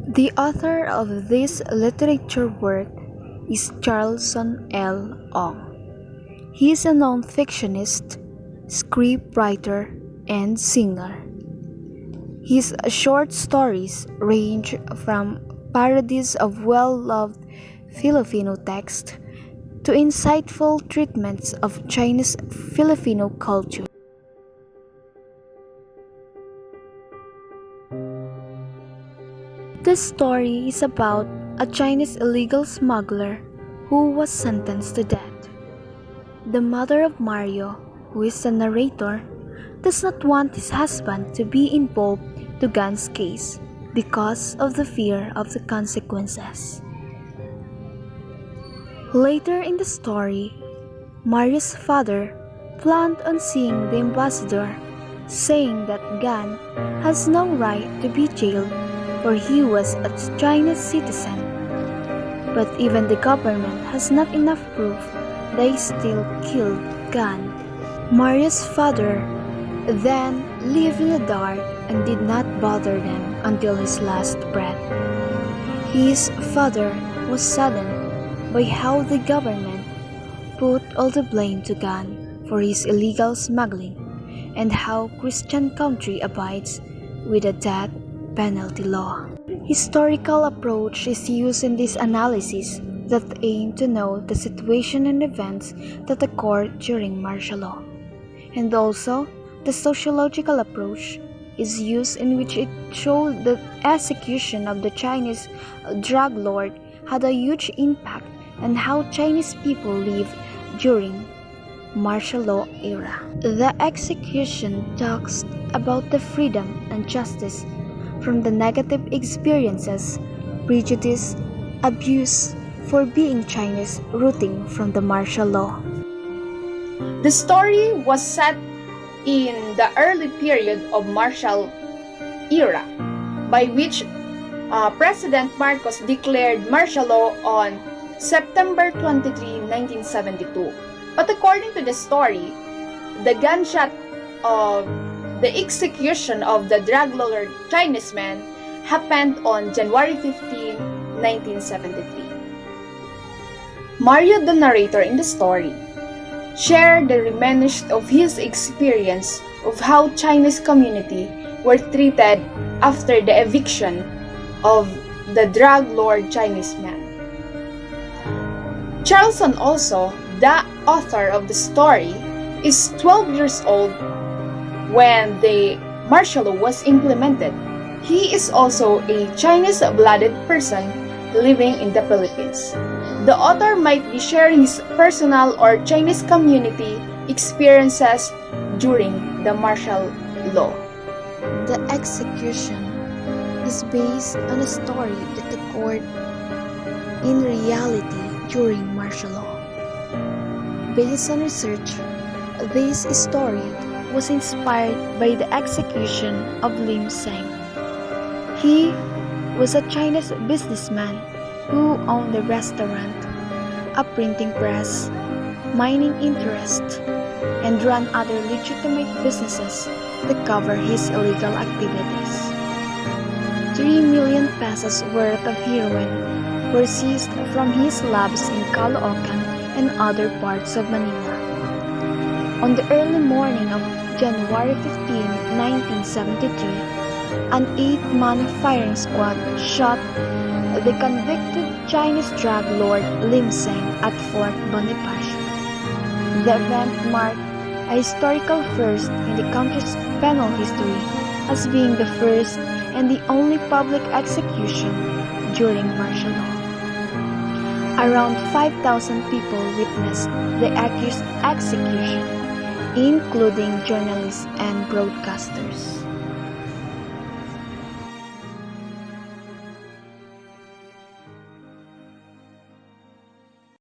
The author of this literature work is Charlson L. Ong. He is a non-fictionist, scriptwriter, and singer. His short stories range from parodies of well-loved Filipino texts to insightful treatments of Chinese Filipino culture. This story is about a Chinese illegal smuggler who was sentenced to death. The mother of Mario, who is the narrator, does not want his husband to be involved to Gan's case because of the fear of the consequences. Later in the story, Mario's father planned on seeing the ambassador, saying that Gan has no right to be jailed for he was a Chinese citizen. But even the government has not enough proof they still killed Gan. Mario's father then lived in the dark and did not bother them until his last breath. His father was saddened by how the government put all the blame to Gan for his illegal smuggling and how Christian country abides with the death penalty law. Historical approach is used in this analysis that aim to know the situation and events that occurred during martial law. And also, the sociological approach is used in which it showed the execution of the Chinese drug lord had a huge impact on how Chinese people lived during martial law era. The execution talks about the freedom and justice from the negative experiences, prejudice, abuse for being Chinese rooting from the martial law. The story was set in the early period of martial era, by which President Marcos declared martial law on September 23, 1972. But according to the story, the gunshot of the execution of the drug lord Chinese man happened on January 15, 1973. Mario, the narrator in the story, shared the reminiscence of his experience of how Chinese community were treated after the eviction of the drug lord Chinese man. Charlson, also the author of the story, is 12 years old when the martial law was implemented. He is also a Chinese-blooded person living in the Philippines. The author might be sharing his personal or Chinese community experiences during the martial law. The execution is based on a story that occurred in reality during martial law. Based on research, this story was inspired by the execution of Lim Seng. He was a Chinese businessman who owned a restaurant, a printing press, mining interest, and ran other legitimate businesses to cover his illegal activities. 3 million pesos worth of heroin were seized from his labs in Caloocan and other parts of Manila. On the early morning of January 15, 1973, an 8-man firing squad shot the convicted Chinese drug lord Lim Seng at Fort Bonifacio. The event marked a historical first in the country's penal history as being the first and the only public execution during martial law. Around 5,000 people witnessed the accused execution, including journalists and broadcasters.